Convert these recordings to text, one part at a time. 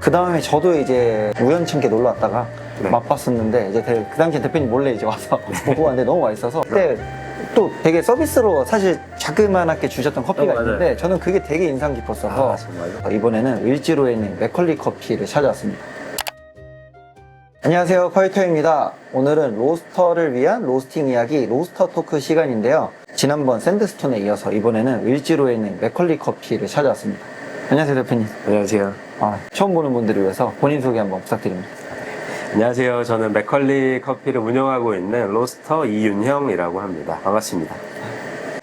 그 다음에 저도 이제 우연찮게 놀러 왔다가 네. 맛봤었는데 이제 그 당시에 대표님 몰래 이제 와서 먹고 왔는데 너무 맛있어서 그때 또 되게 서비스로 사실 자그만하게 주셨던 커피가 맞아요. 있는데 저는 그게 되게 인상 깊었어서 정말요? 이번에는 을지로에 있는 맥컬리 커피를 찾아왔습니다. 안녕하세요, 퀄터입니다. 오늘은 로스터를 위한 로스팅 이야기 로스터 토크 시간인데요. 지난번 샌드스톤에 이어서 이번에는 을지로에 있는 맥컬리 커피를 찾아왔습니다. 안녕하세요, 대표님. 안녕하세요. 처음 보는 분들을 위해서 본인 소개 한번 부탁드립니다. 안녕하세요. 저는 맥컬리 커피를 운영하고 있는 로스터 이윤형이라고 합니다. 반갑습니다.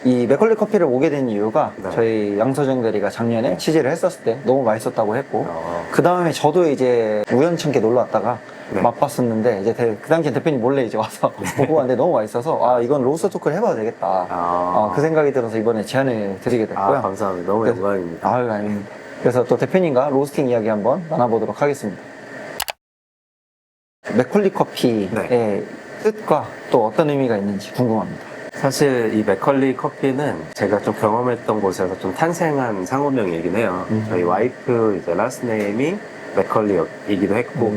이 맥컬리 커피를 오게 된 이유가 네. 저희 양서정 대리가 작년에 취재를 했었을 때 너무 맛있었다고 했고 그 다음에 저도 이제 우연찮게 놀러 왔다가 네. 맛봤었는데 이제 그 당시에 대표님 몰래 이제 와서 먹고 왔는데 너무 맛있어서 이건 로스터 토크를 해봐도 되겠다. 그 생각이 들어서 이번에 제안을 드리게 됐고요. 감사합니다. 너무 그래서- 영광입니다. 아닙니다. 그래서 또 대표님과 로스팅 이야기 한번 나눠보도록 하겠습니다. 맥컬리 커피의 네. 뜻과 또 어떤 의미가 있는지 궁금합니다. 사실 이 맥컬리 커피는 제가 좀 경험했던 곳에서 좀 탄생한 상호명이긴 해요. 저희 와이프 이제 라스트 네임이 맥컬리이기도 했고,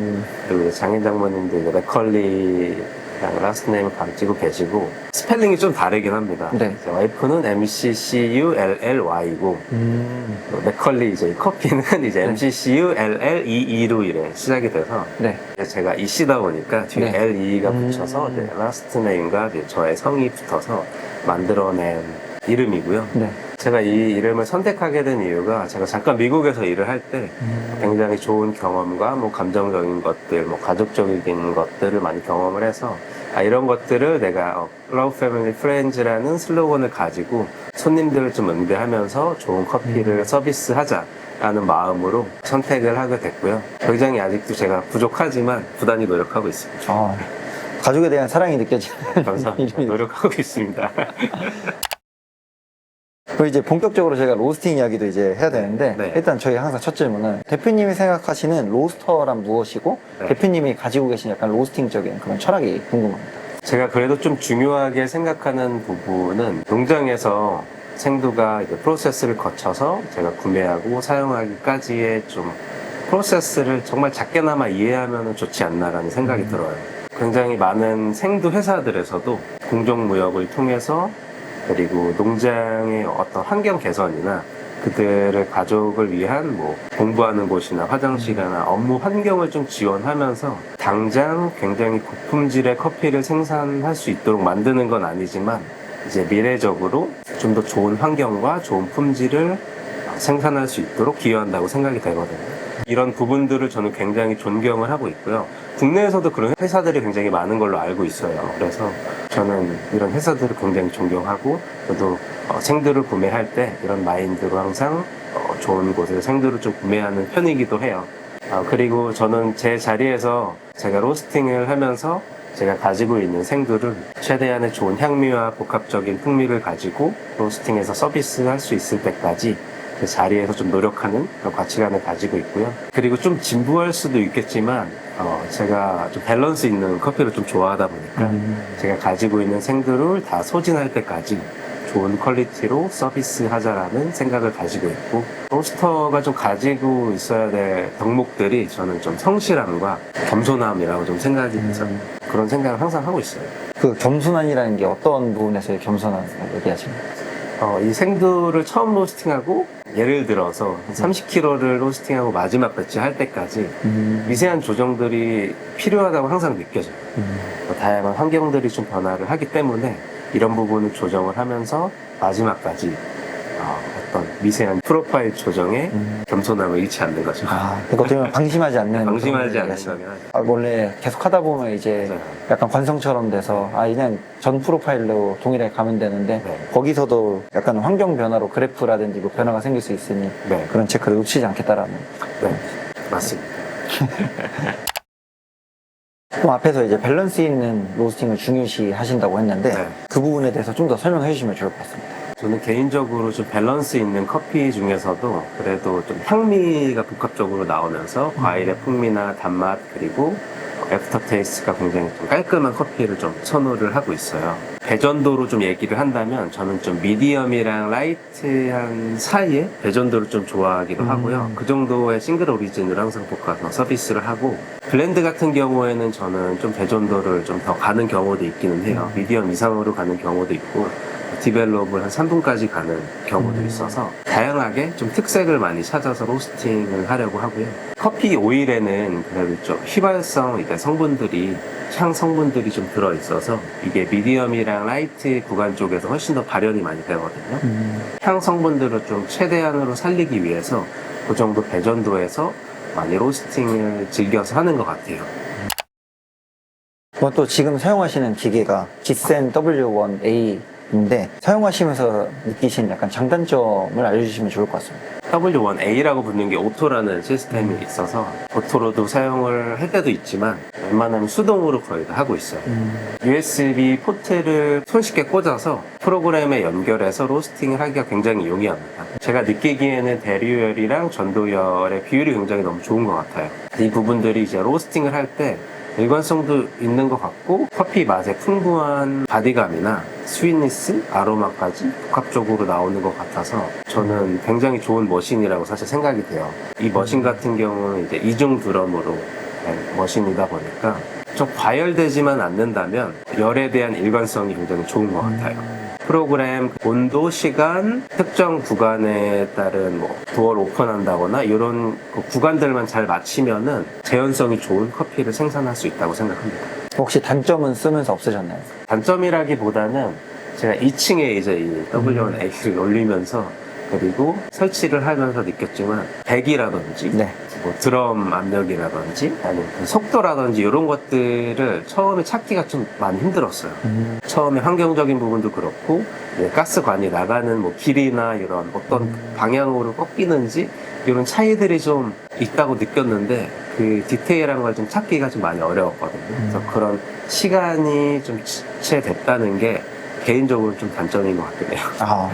그리고 이제 장인 장모님도 이제 맥컬리랑 라스트 네임을 가지고 계시고, 스펠링이 좀 다르긴 합니다. 네. 제 와이프는 MCCULLY고, 맥컬리 이제 이 커피는 이제 MCCULLEE로 이래 시작이 돼서, 네. 제가 이씨다 보니까 뒤에 네. LE가 붙여서 이제 라스트 네임과 이제 저의 성이 붙어서 만들어낸 이름이고요. 네. 제가 이 이름을 선택하게 된 이유가 제가 잠깐 미국에서 일을 할 때 굉장히 좋은 경험과 뭐 감정적인 것들, 뭐 가족적인 것들을 많이 경험을 해서 이런 것들을 내가 Love Family Friends라는 슬로건을 가지고 손님들을 좀 응대하면서 좋은 커피를 서비스하자라는 마음으로 선택을 하게 됐고요. 굉장히 아직도 제가 부족하지만 부단히 노력하고 있습니다. 가족에 대한 사랑이 느껴지는 감사합니다. 이름이 노력하고 있습니다. 그리고 이제 본격적으로 저희가 로스팅 이야기도 이제 해야 되는데 네. 일단 저희 항상 첫 질문은 대표님이 생각하시는 로스터란 무엇이고 네. 대표님이 가지고 계신 약간 로스팅적인 그런 철학이 궁금합니다. 제가 그래도 좀 중요하게 생각하는 부분은 농장에서 생두가 이제 프로세스를 거쳐서 제가 구매하고 사용하기까지의 좀 프로세스를 정말 작게나마 이해하면 좋지 않나라는 생각이 들어요. 굉장히 많은 생두 회사들에서도 공정무역을 통해서 그리고 농장의 어떤 환경 개선이나 그들의 가족을 위한 뭐 공부하는 곳이나 화장실이나 업무 환경을 좀 지원하면서 당장 굉장히 고품질의 커피를 생산할 수 있도록 만드는 건 아니지만 이제 미래적으로 좀 더 좋은 환경과 좋은 품질을 생산할 수 있도록 기여한다고 생각이 되거든요. 이런 부분들을 저는 굉장히 존경을 하고 있고요. 국내에서도 그런 회사들이 굉장히 많은 걸로 알고 있어요. 그래서 저는 이런 회사들을 굉장히 존경하고 저도 생두를 구매할 때 이런 마인드로 항상 좋은 곳에서 생두를 좀 구매하는 편이기도 해요. 그리고 저는 제 자리에서 제가 로스팅을 하면서 제가 가지고 있는 생두를 최대한의 좋은 향미와 복합적인 풍미를 가지고 로스팅해서 서비스할 수 있을 때까지 그 자리에서 좀 노력하는 그런 가치관을 가지고 있고요. 그리고 좀 진부할 수도 있겠지만 제가 좀 밸런스 있는 커피를 좀 좋아하다 보니까 제가 가지고 있는 생두를 다 소진할 때까지 좋은 퀄리티로 서비스하자라는 생각을 가지고 있고 로스터가 좀 가지고 있어야 될 덕목들이 저는 좀 성실함과 겸손함이라고 좀 생각이 돼서 그런 생각을 항상 하고 있어요. 그 겸손함이라는 게 어떤 부분에서의 겸손함을 얘기하십니까? 이 생두를 처음 로스팅하고 예를 들어서 30kg를 로스팅하고 마지막 배치 할 때까지 미세한 조정들이 필요하다고 항상 느껴져요. 다양한 환경들이 좀 변화를 하기 때문에 이런 부분을 조정을 하면서 마지막까지 어떤 미세한 프로파일 조정에 겸손함을 잃지 않는 거죠. 그러니까 어떻게 보면 방심하지 않는 방심하지 그런 않는 얘기하시네요. 거면 원래 계속 하다 보면 이제 맞아요. 약간 관성처럼 돼서 그냥 전 프로파일로 동일하게 가면 되는데 네. 거기서도 약간 환경 변화로 그래프라든지 뭐 변화가 생길 수 있으니 네. 그런 체크를 놓치지 않겠다라는. 네, 맞습니다. 그럼 앞에서 이제 밸런스 있는 로스팅을 중요시 하신다고 했는데 네. 그 부분에 대해서 좀 더 설명해 주시면 좋을 것 같습니다. 저는 개인적으로 좀 밸런스 있는 커피 중에서도 그래도 좀 향미가 복합적으로 나오면서 과일의 풍미나 단맛 그리고 애프터 테이스트가 굉장히 좀 깔끔한 커피를 좀 선호를 하고 있어요. 배전도로 좀 얘기를 한다면 저는 좀 미디엄이랑 라이트한 사이에 배전도를 좀 좋아하기도 하고요. 그 정도의 싱글 오리진으로 항상 볶아서 서비스를 하고, 블렌드 같은 경우에는 저는 좀 배전도를 좀 더 가는 경우도 있기는 해요. 미디엄 이상으로 가는 경우도 있고, 디벨롭을 한 3분까지 가는 경우도 있어서 다양하게 좀 특색을 많이 찾아서 로스팅을 하려고 하고요. 커피 오일에는 그래도 좀 휘발성 성분들이, 향 성분들이 좀 들어있어서 이게 미디엄이랑 라이트 구간 쪽에서 훨씬 더 발현이 많이 되거든요. 향 성분들을 좀 최대한으로 살리기 위해서 그 정도 배전도에서 많이 로스팅을 즐겨서 하는 것 같아요. 또 지금 사용하시는 기계가 기센 W1A인데 사용하시면서 느끼신 약간 장단점을 알려주시면 좋을 것 같습니다. W1A라고 붙는 게 오토라는 시스템이 있어서 오토로도 사용을 할 때도 있지만 웬만하면 수동으로 거의 다 하고 있어요. USB 포트를 손쉽게 꽂아서 프로그램에 연결해서 로스팅을 하기가 굉장히 용이합니다. 제가 느끼기에는 대류열이랑 전도열의 비율이 굉장히 너무 좋은 것 같아요. 이 부분들이 이제 로스팅을 할 때 일관성도 있는 것 같고, 커피 맛의 풍부한 바디감이나 스윗니스, 아로마까지 복합적으로 나오는 것 같아서 저는 굉장히 좋은 머신이라고 사실 생각이 돼요. 이 머신 같은 경우는 이제 이중 드럼으로 된 머신이다 보니까 좀 과열되지만 않는다면 열에 대한 일관성이 굉장히 좋은 것 같아요. 프로그램, 온도, 시간, 특정 구간에 따른 도어를 오픈한다거나 이런 구간들만 잘 맞추면은 재현성이 좋은 커피를 생산할 수 있다고 생각합니다. 혹시 단점은 쓰면서 없으셨나요? 단점이라기보다는 제가 2층에 이제 이 W1A를 올리면서 그리고 설치를 하면서 느꼈지만 배기라든지 네. 뭐 드럼 압력이라든지 아니면 그 속도라든지 이런 것들을 처음에 찾기가 좀 많이 힘들었어요. 처음에 환경적인 부분도 그렇고 가스관이 나가는 뭐 길이나 이런 어떤 방향으로 꺾이는지 이런 차이들이 좀 있다고 느꼈는데 그 디테일한 걸 좀 찾기가 좀 많이 어려웠거든요. 그래서 그런 시간이 좀 지체됐다는 게 개인적으로 좀 단점인 것 같긴 해요. 아.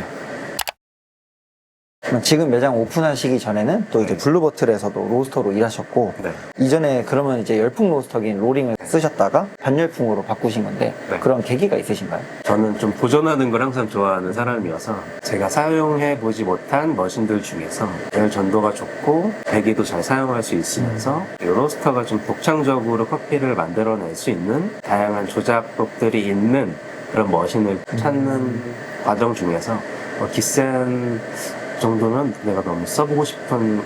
지금 매장 오픈하시기 전에는 또 이제 블루버틀에서도 로스터로 일하셨고, 네. 이전에 그러면 이제 열풍 로스터긴 로링을 쓰셨다가 반열풍으로 바꾸신 건데 네. 그런 계기가 있으신가요? 저는 좀 도전하는 걸 항상 좋아하는 사람이어서 제가 사용해 보지 못한 머신들 중에서 열 전도가 좋고 배기도 잘 사용할 수 있으면서 이 로스터가 좀 독창적으로 커피를 만들어낼 수 있는 다양한 조작법들이 있는 그런 머신을 찾는 과정 중에서 기센 정도는 내가 너무 써보고 싶은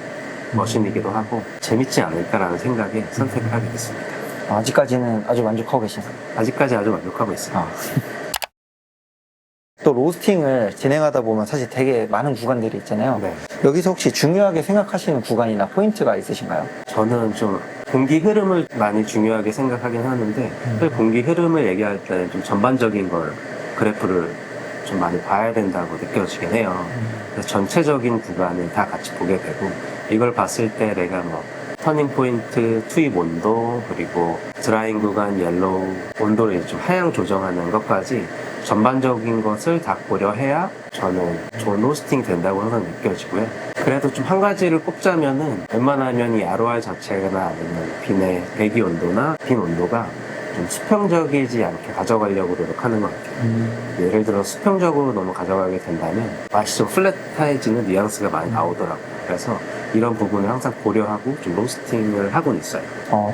머신이기도 하고 재밌지 않을까라는 생각에 선택을 하게 됐습니다. 아직까지는 아주 만족하고 계신가요? 아직까지 아주 만족하고 있습니다. 또 로스팅을 진행하다 보면 사실 되게 많은 구간들이 있잖아요. 네. 여기서 혹시 중요하게 생각하시는 구간이나 포인트가 있으신가요? 저는 좀 공기 흐름을 많이 중요하게 생각하긴 하는데 그 공기 흐름을 얘기할 때는 좀 전반적인 걸 그래프를 좀 많이 봐야 된다고 느껴지긴 해요. 그래서 전체적인 구간을 다 같이 보게 되고 이걸 봤을 때 내가 뭐 터닝 포인트, 투입 온도, 그리고 드라잉 구간, 옐로우 온도를 좀 하향 조정하는 것까지 전반적인 것을 다 고려해야 저는 좋은 로스팅 된다고 항상 느껴지고요. 그래도 좀 한 가지를 꼽자면은 웬만하면 이 ROR 자체나 아니면 빈의 배기 온도나 빈 온도가 좀 수평적이지 않게 가져가려고 노력하는 것 같아요. 예를 들어 수평적으로 너무 가져가게 된다면 맛이 좀 플랫해지는 뉘앙스가 많이 나오더라고요. 그래서 이런 부분을 항상 고려하고 좀 로스팅을 하고는 있어요.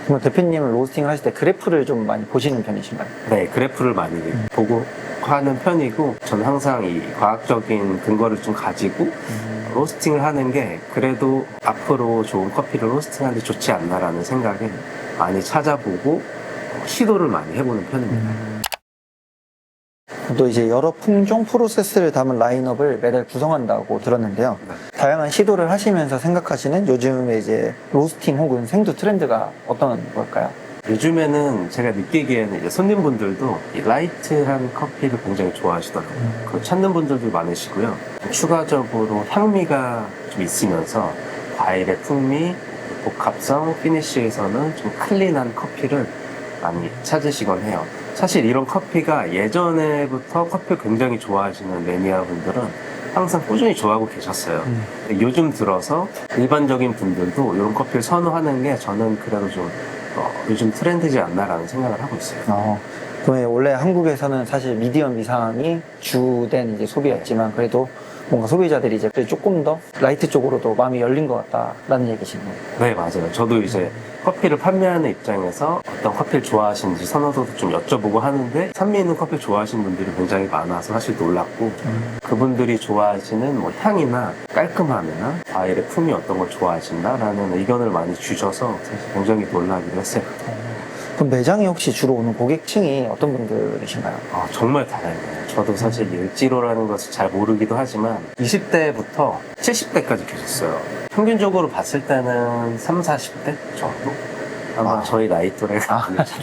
그럼 대표님은 로스팅을 하실 때 그래프를 좀 많이 보시는 편이신가요? 네, 그래프를 많이 보고 하는 편이고 저는 항상 이 과학적인 근거를 좀 가지고 로스팅을 하는 게 그래도 앞으로 좋은 커피를 로스팅하는 데 좋지 않나라는 생각에 많이 찾아보고 시도를 많이 해보는 편입니다. 또 이제 여러 품종 프로세스를 담은 라인업을 매달 구성한다고 들었는데요. 다양한 시도를 하시면서 생각하시는 요즘에 이제 로스팅 혹은 생두 트렌드가 어떤 걸까요? 요즘에는 제가 느끼기에는 이제 손님분들도 이 라이트한 커피를 굉장히 좋아하시더라고요. 그걸 찾는 분들도 많으시고요. 추가적으로 향미가 좀 있으면서 과일의 풍미, 복합성, 피니쉬에서는 좀 클린한 커피를 많이 찾으시곤 해요. 사실 이런 커피가 예전에부터 커피를 굉장히 좋아하시는 매니아분들은 항상 꾸준히 좋아하고 계셨어요. 근데 요즘 들어서 일반적인 분들도 이런 커피를 선호하는 게 저는 그래도 좀 요즘 트렌드지 않나라는 생각을 하고 있어요. 그러면 원래 한국에서는 사실 미디엄 이상이 주된 이제 소비였지만 그래도 뭔가 소비자들이 이제 조금 더 라이트 쪽으로도 마음이 열린 것 같다라는 얘기시네요. 네, 맞아요. 저도 이제 커피를 판매하는 입장에서 어떤 커피를 좋아하시는지 선호도도 좀 여쭤보고 하는데 산미 있는 커피 좋아하시는 분들이 굉장히 많아서 사실 놀랐고 그분들이 좋아하시는 뭐 향이나 깔끔함이나 과일의 품이 어떤 걸 좋아하신다라는 의견을 많이 주셔서 사실 굉장히 놀라기도 했어요. 그럼 매장에 혹시 주로 오는 고객층이 어떤 분들이신가요? 아, 정말 다양해요. 저도 사실 일지로라는 것을 잘 모르기도 하지만 20대부터 70대까지 계셨어요. 평균적으로 봤을 때는 3, 40대 정도? 아마 아. 저희 나이 또래가 아니지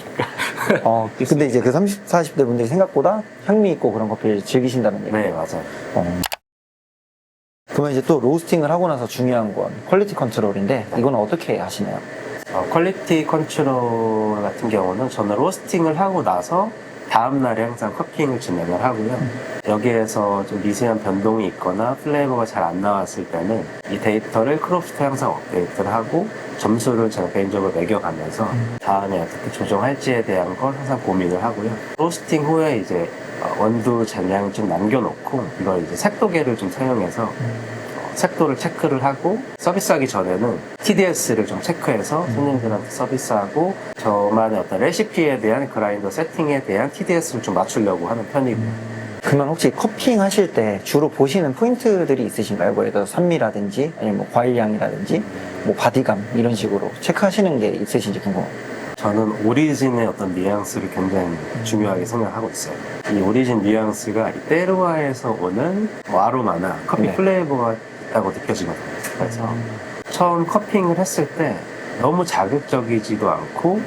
않을까. 근데 이제 그 30, 40대 분들이 생각보다 향미 있고 그런 커피를 즐기신다는 얘기예요. 네, 맞아요. 그러면 이제 또 로스팅을 하고 나서 중요한 건 퀄리티 컨트롤인데 이거는 어떻게 하시나요? 퀄리티 컨트롤 같은 경우는 저는 로스팅을 하고 나서 다음날에 항상 커피잉을 진행을 하고요. 여기에서 좀 미세한 변동이 있거나 플레이버가 잘 안 나왔을 때는 이 데이터를 크롭스토에 항상 업데이트를 하고 점수를 제가 개인적으로 매겨가면서 다음에 어떻게 조정할지에 대한 걸 항상 고민을 하고요. 로스팅 후에 이제 원두 잔량을 좀 남겨놓고 이걸 이제 색도계를 좀 사용해서 색도를 체크를 하고 서비스하기 전에는 TDS를 좀 체크해서 손님들한테 서비스하고 저만의 어떤 레시피에 대한 그라인더 세팅에 대한 TDS를 좀 맞추려고 하는 편이고요. 그러면 혹시 커피잉 하실 때 주로 보시는 포인트들이 있으신가요? 뭐 예를 들어 산미라든지 아니면 뭐 과일향이라든지 뭐 바디감 이런 식으로 체크하시는 게 있으신지 궁금해요. 저는 오리진의 어떤 뉘앙스를 굉장히 중요하게 생각하고 있어요. 이 오리진 뉘앙스가 이 테루아에서 오는 뭐 아로마나 커피 네. 플레이버가 있다고 느껴지거든요. 그래서 처음 커피잉을 했을 때 너무 자극적이지도 않고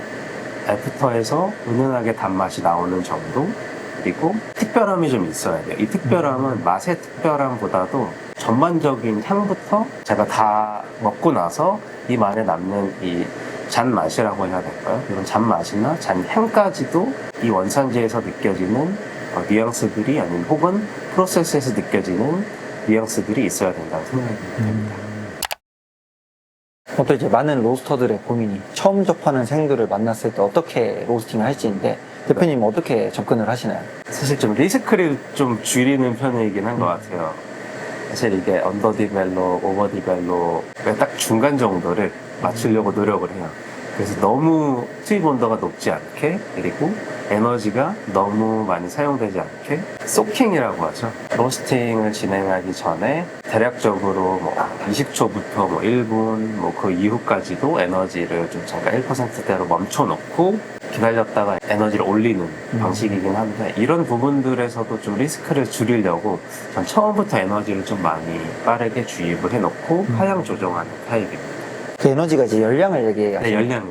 애프터에서 은은하게 단맛이 나오는 정도, 그리고 특별함이 좀 있어야 돼요. 이 특별함은 맛의 특별함보다도 전반적인 향부터 제가 다 먹고 나서 입 안에 남는 이 잔맛이라고 해야 될까요? 이런 잔맛이나 잔향까지도 이 원산지에서 느껴지는 뉘앙스들이 아니면 혹은 프로세스에서 느껴지는 뉘앙스들이 있어야 된다고 생각이 됩니다. 또 이제 많은 로스터들의 고민이 처음 접하는 생들을 만났을 때 어떻게 로스팅을 할지인데 대표님 어떻게 접근을 하시나요? 사실 좀 리스크를 좀 줄이는 편이긴 한 것 같아요. 사실 이게 언더디벨로, 오버디벨로의 딱 중간 정도를 맞추려고 노력을 해요. 그래서 너무 투입 온도가 높지 않게, 그리고 에너지가 너무 많이 사용되지 않게 소킹이라고 하죠. 로스팅을 진행하기 전에 대략적으로 뭐 20초부터 뭐 1분 뭐 그 이후까지도 에너지를 좀 잠깐 1%대로 멈춰놓고 기다렸다가 에너지를 올리는 방식이긴 한데 이런 부분들에서도 좀 리스크를 줄이려고 전 처음부터 에너지를 좀 많이 빠르게 주입을 해놓고 파양 조정하는 타입입니다. 그 에너지가 이제 열량을 얘기해요. 네, 열량.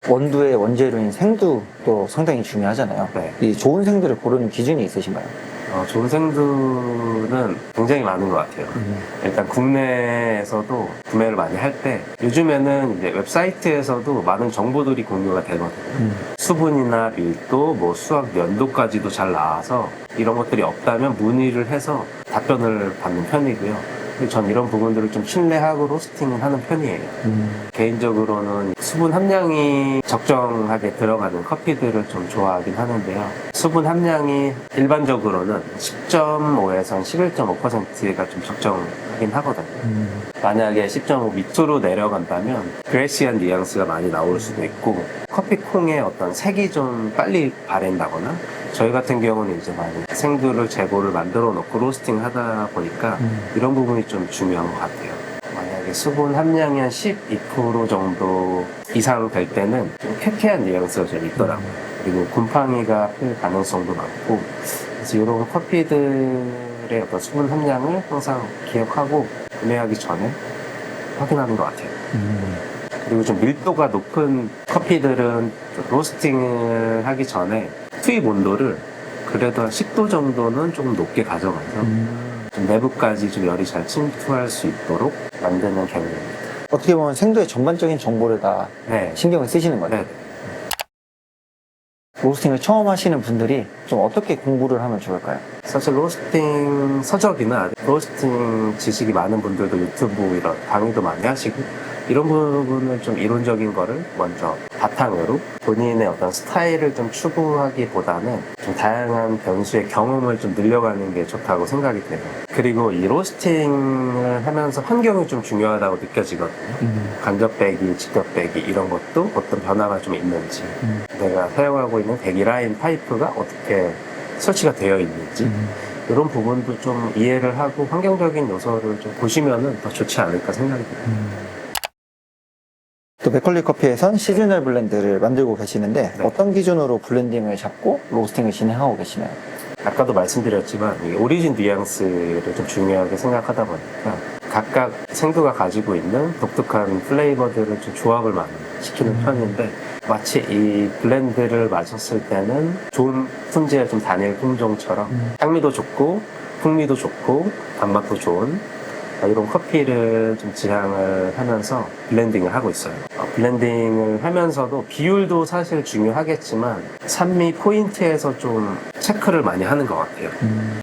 원두의 원재료인 생두도 상당히 중요하잖아요. 네. 이 좋은 생두를 고르는 기준이 있으신가요? 좋은 생두는 굉장히 많은 것 같아요. 일단 국내에서도 구매를 많이 할 때 요즘에는 이제 웹사이트에서도 많은 정보들이 공유가 되거든요. 수분이나 밀도, 뭐 수확 연도까지도 잘 나와서 이런 것들이 없다면 문의를 해서 답변을 받는 편이고요. 전 이런 부분들을 좀 신뢰하고 로스팅을 하는 편이에요. 개인적으로는 수분 함량이 적정하게 들어가는 커피들을 좀 좋아하긴 하는데요. 수분 함량이 일반적으로는 10.5에서 11.5%가 좀 적정하긴 하거든요. 만약에 10.5 밑으로 내려간다면 그레시한 뉘앙스가 많이 나올 수도 있고 커피 콩의 어떤 색이 좀 빨리 바랜다거나 저희 같은 경우는 이제 많이 생두를 재고를 만들어 놓고 로스팅 하다 보니까 이런 부분이 좀 중요한 것 같아요. 만약에 수분 함량이 한 12% 정도 이상 될 때는 좀 쾌쾌한 뉘앙스가 좀 있더라고요. 그리고 곰팡이가 필 가능성도 많고 그래서 이런 커피들의 어떤 수분 함량을 항상 기억하고 구매하기 전에 확인하는 것 같아요. 그리고 좀 밀도가 높은 커피들은 좀 로스팅을 하기 전에 투입 온도를 그래도 한 10도 정도는 조금 높게 가져가서 좀 내부까지 좀 열이 잘 침투할 수 있도록 만드는 경우입니다. 어떻게 보면 생두의 전반적인 정보를 다 네. 신경을 쓰시는 거죠. 네. 로스팅을 처음 하시는 분들이 좀 어떻게 공부를 하면 좋을까요? 사실 로스팅 서적이나 로스팅 지식이 많은 분들도 유튜브 이런 강의도 많이 하시고 이런 부분을 좀 이론적인 거를 먼저 바탕으로 본인의 어떤 스타일을 좀 추구하기보다는 좀 다양한 변수의 경험을 좀 늘려가는 게 좋다고 생각이 돼요. 그리고 이 로스팅을 하면서 환경이 좀 중요하다고 느껴지거든요. 간접 배기, 직접 배기 이런 것도 어떤 변화가 좀 있는지, 내가 사용하고 있는 배기 라인 파이프가 어떻게 설치가 되어 있는지 이런 부분도 좀 이해를 하고 환경적인 요소를 좀 보시면은 더 좋지 않을까 생각이 들어요. 또 맥컬리 커피에선 시즈널 블렌드를 만들고 계시는데 네. 어떤 기준으로 블렌딩을 잡고 로스팅을 진행하고 계시나요? 아까도 말씀드렸지만 이 오리진 뉘앙스를 좀 중요하게 생각하다 보니까 각각 생두가 가지고 있는 독특한 플레이버들을 좀 조합을 많이 시키는 편인데 마치 이 블렌드를 마셨을 때는 좋은 품질의 좀 단일 품종처럼 향미도 좋고 풍미도 좋고 단맛도 좋은 이런 커피를 좀 지향을 하면서 블렌딩을 하고 있어요. 블렌딩을 하면서도 비율도 사실 중요하겠지만 산미 포인트에서 좀 체크를 많이 하는 것 같아요.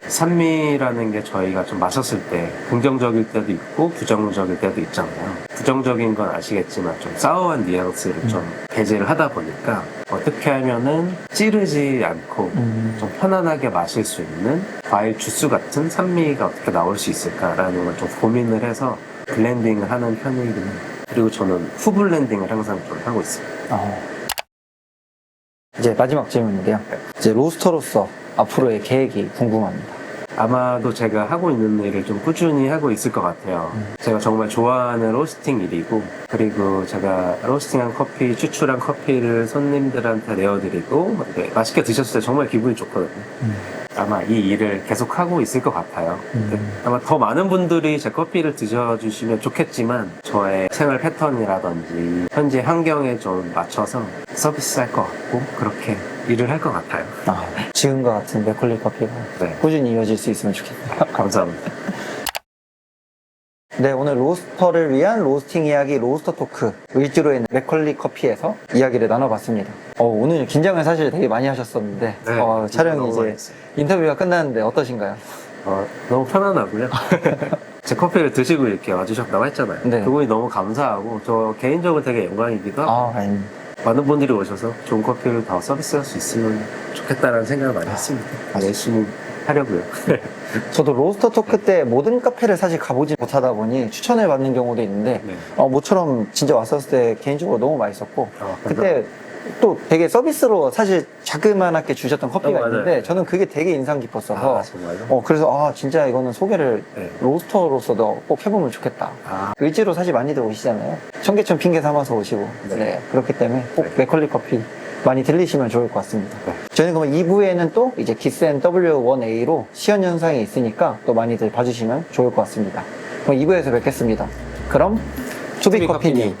산미라는 게 저희가 좀 마셨을 때 긍정적일 때도 있고 부정적일 때도 있잖아요. 부정적인 건 아시겠지만 좀 사워한 뉘앙스를 좀 배제를 하다 보니까 어떻게 하면은 찌르지 않고 좀 편안하게 마실 수 있는 과일 주스 같은 산미가 어떻게 나올 수 있을까라는 걸 좀 고민을 해서 블렌딩을 하는 편이긴 해요. 그리고 저는 후블렌딩을 항상 좀 하고 있습니다. 이제 마지막 질문인데요. 이제 로스터로서 앞으로의 계획이 궁금합니다. 아마도 제가 하고 있는 일을 좀 꾸준히 하고 있을 것 같아요. 제가 정말 좋아하는 로스팅 일이고, 그리고 제가 로스팅한 커피, 추출한 커피를 손님들한테 내어드리고, 맛있게 드셨을 때 정말 기분이 좋거든요. 아마 이 일을 계속 하고 있을 것 같아요. 아마 더 많은 분들이 제 커피를 드셔주시면 좋겠지만, 저의 생활 패턴이라든지, 현재 환경에 좀 맞춰서 서비스할 것 같고, 그렇게 일을 할 것 같아요. 지금과 같은 맥컬리 커피가 네. 꾸준히 이어질 수 있으면 좋겠네요. 감사합니다. 네, 오늘 로스터를 위한 로스팅 이야기 로스터 토크 을지로에 있는 맥컬리 커피에서 이야기를 나눠봤습니다. 오늘 긴장을 사실 되게 많이 하셨었는데 네, 촬영이 너무 이제 많이 했어요. 인터뷰가 끝났는데 어떠신가요? 너무 편안하고요. 제 커피를 드시고 이렇게 와주셨다고 했잖아요. 네. 그분이 너무 감사하고 저 개인적으로 되게 영광이기도 하고 아닙니다. 많은 분들이 오셔서 좋은 커피를 더 서비스할 수 있으면 좋겠다라는 생각을 많이 했습니다. 열심히 하려고요. 저도 로스터 토크 때 모든 카페를 사실 가보지 못하다 보니 추천을 받는 경우도 있는데 네. 모처럼 진짜 왔었을 때 개인적으로 너무 맛있었고 그때 또 되게 서비스로 사실 자그만하게 주셨던 커피가 맞아요. 있는데 저는 그게 되게 인상 깊었어서 정말요? 그래서 진짜 이거는 소개를 네. 로스터로서도 꼭 해보면 좋겠다. 을지로 사실 많이들 오시잖아요. 청계천 핑계 삼아서 오시고 네. 그렇기 때문에 꼭 네. 맥컬리 커피 많이 들리시면 좋을 것 같습니다. 네. 저희는 그럼 2부에는 또 이제 기센 W1A로 시연 현상이 있으니까 또 많이들 봐주시면 좋을 것 같습니다. 그럼 2부에서 뵙겠습니다. 그럼 투비 커피님.